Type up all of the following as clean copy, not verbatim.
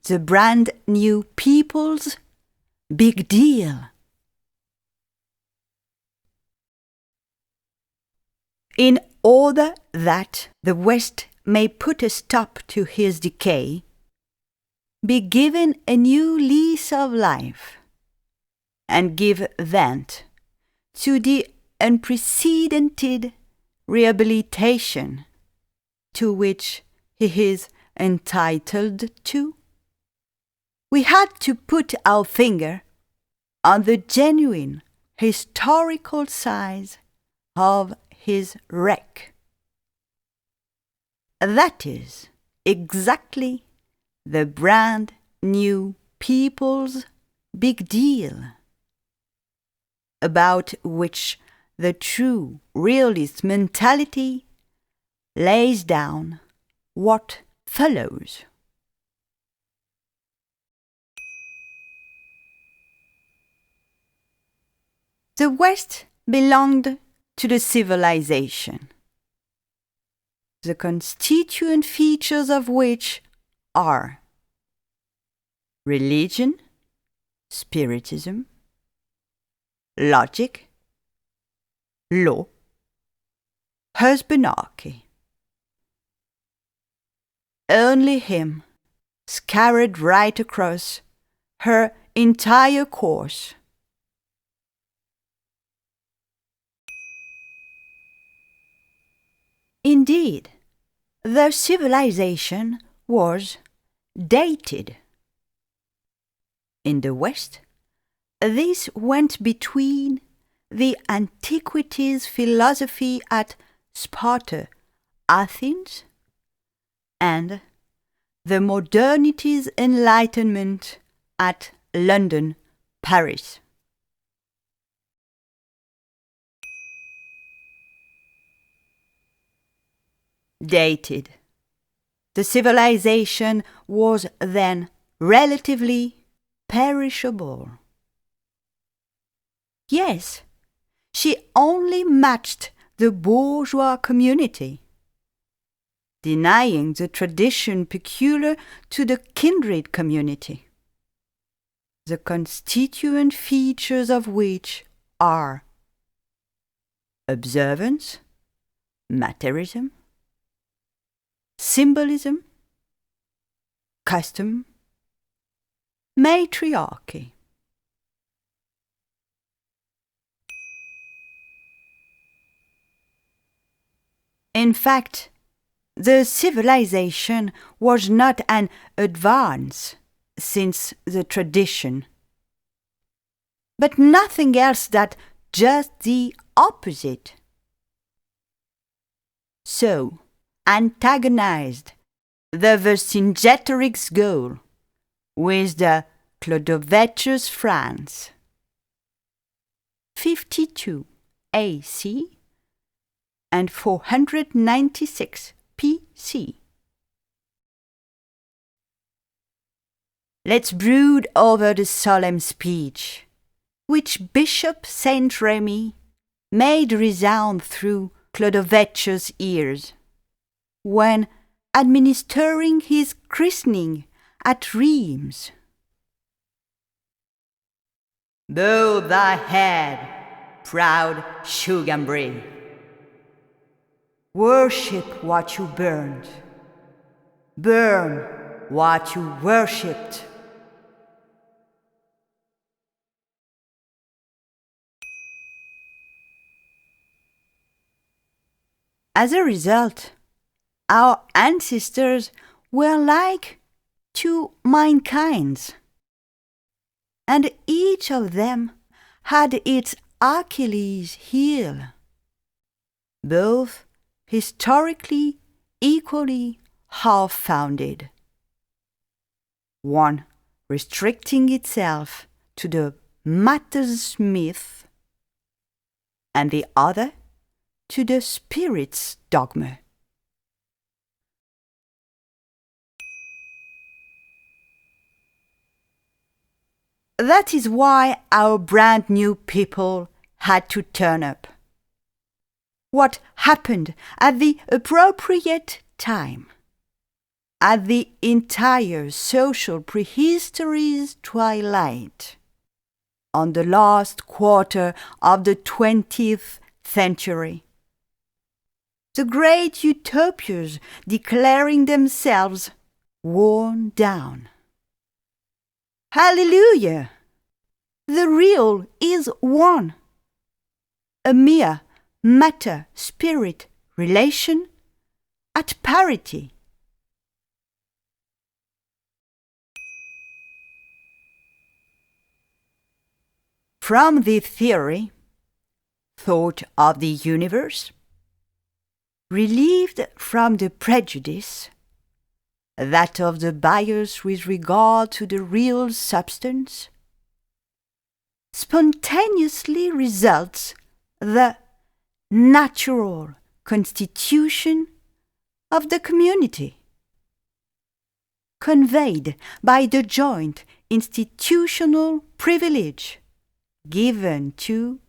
the brand new people's big deal. In order that the West may put a stop to his decay, be given a new lease of life, and give vent to the unprecedented rehabilitation to which he is entitled to, we had to put our finger on the genuine historical size of his wreck. That is exactly the brand new people's big deal, about which the true realist mentality lays down what follows. The West belonged to the civilization, the constituent features of which are religion, spiritism, logic, law, husbandry. Only him, scattered right across her entire course. Indeed, the civilization was dated. In the West, this went between the antiquities philosophy at Sparta, Athens, and the modernities enlightenment at London, Paris. Dated. The civilization was then relatively perishable. Yes, she only matched the bourgeois community, denying the tradition peculiar to the kindred community, the constituent features of which are observance, materialism, symbolism, custom, matriarchy. In fact, the civilization was not an advance since the tradition, but nothing else than just the opposite. So, antagonized the Vercingetorix goal with the Clodovecius France, 52 AC and 496 PC. Let's brood over the solemn speech which Bishop Saint Remy made resound through Clodovecius' ears when administering his christening at Rheims. Bow thy head, proud Sugambri. Worship what you burned. Burn what you worshipped. As a result, our ancestors were like two mankind's, and each of them had its Achilles heel, both historically equally half-founded, one restricting itself to the matter's myth, and the other to the spirit's dogma. That is why our brand new people had to turn up. What happened at the appropriate time? at the entire social prehistory's twilight, on the last quarter of the 20th century. The great utopias declaring themselves worn down. Hallelujah! The real is one. A mere matter-spirit relation at parity. From the theory, thought of the universe, relieved from the prejudice, that of the bias with regard to the real substance, spontaneously results the natural constitution of the community, conveyed by the joint institutional privilege given to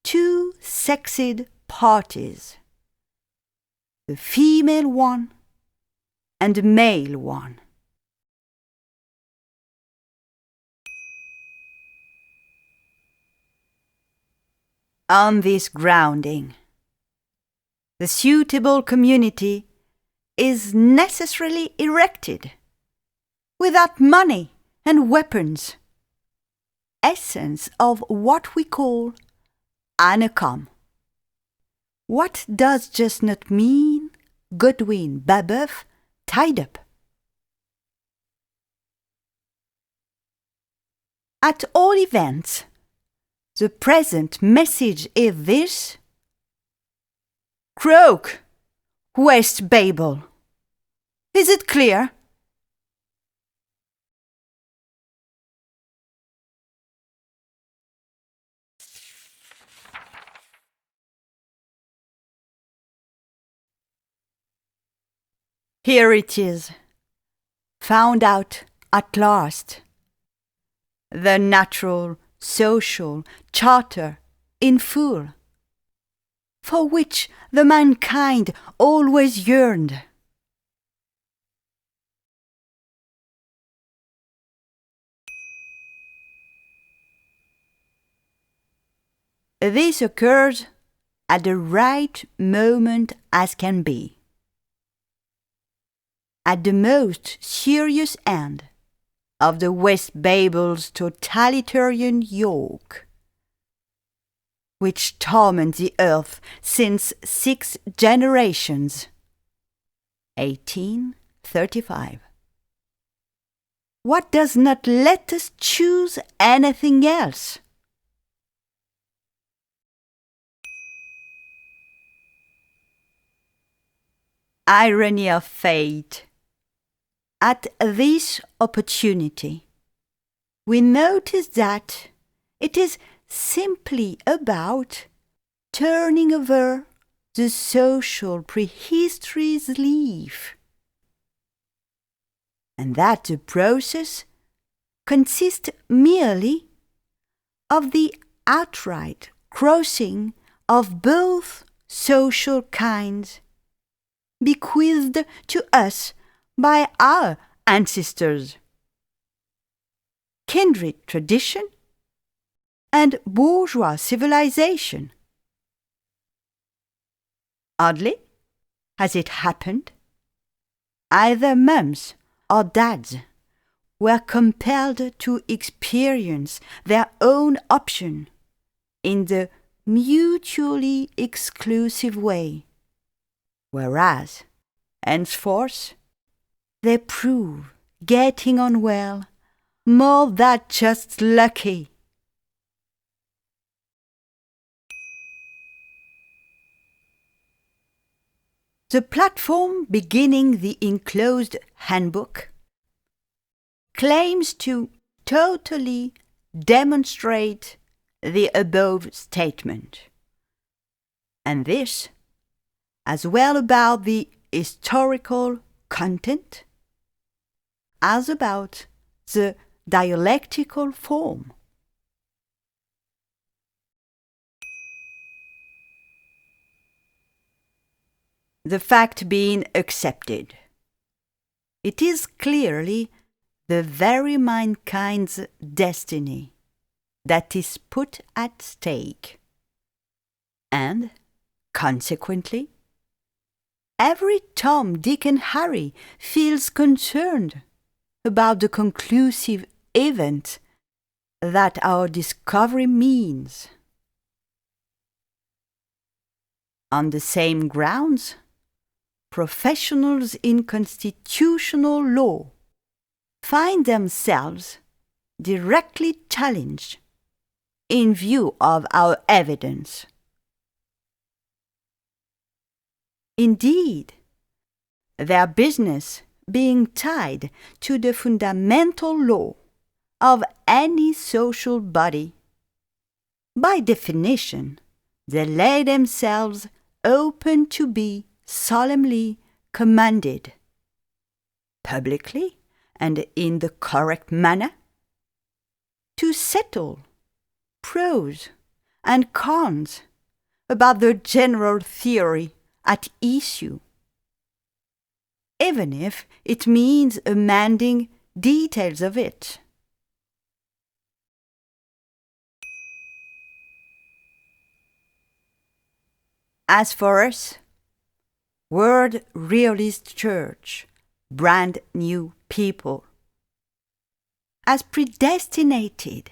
two sexed parties, the female one and the male one. On this grounding, the suitable community is necessarily erected without money and weapons, essence of what we call anacom. What does just not mean Godwin Babeuf tied up? At all events, the present message is this: croak, West Babel. Is it clear? Here it is, found out at last. The natural social charter in full, for which the mankind always yearned. This occurs at the right moment as can be, at the most serious end of the West Babel's totalitarian yoke, which torments the earth since 6 generations, 1835. What does not let us choose anything else? Irony of fate. At this opportunity, we notice that it is simply about turning over the social prehistory's leaf, and that the process consists merely of the outright crossing of both social kinds bequeathed to us by our ancestors, kindred tradition and bourgeois civilization. Oddly, as it happened, either mums or dads were compelled to experience their own option in the mutually exclusive way, whereas, henceforth, they prove getting on well, more than just lucky. The platform beginning the enclosed handbook claims to totally demonstrate the above statement, and this, as well about the historical content as about the dialectical form. The fact being accepted, It is clearly the very mankind's destiny that is put at stake. And, consequently, every Tom, Dick, and Harry feels concerned about the conclusive event that our discovery means. On the same grounds, professionals in constitutional law find themselves directly challenged in view of our evidence. Indeed, their business being tied to the fundamental law of any social body, by definition, they lay themselves open to be solemnly commanded, publicly and in the correct manner, to settle pros and cons about the general theory at issue, even if it means amending details of it. As for us, World Realist Church, brand new people, as predestinated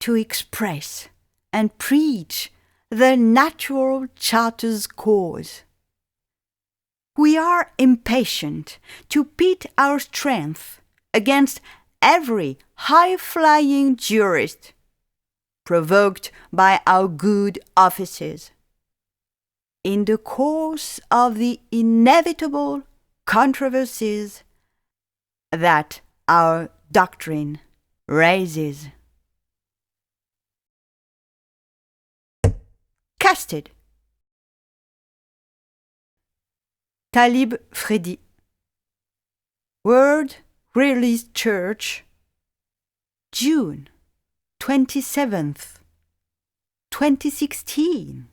to express and preach the natural charter's cause, we are impatient to pit our strength against every high-flying jurist provoked by our good offices in the course of the inevitable controversies that our doctrine raises. Casted. Talib Freddy. World Realist Church, June 27th, 2016.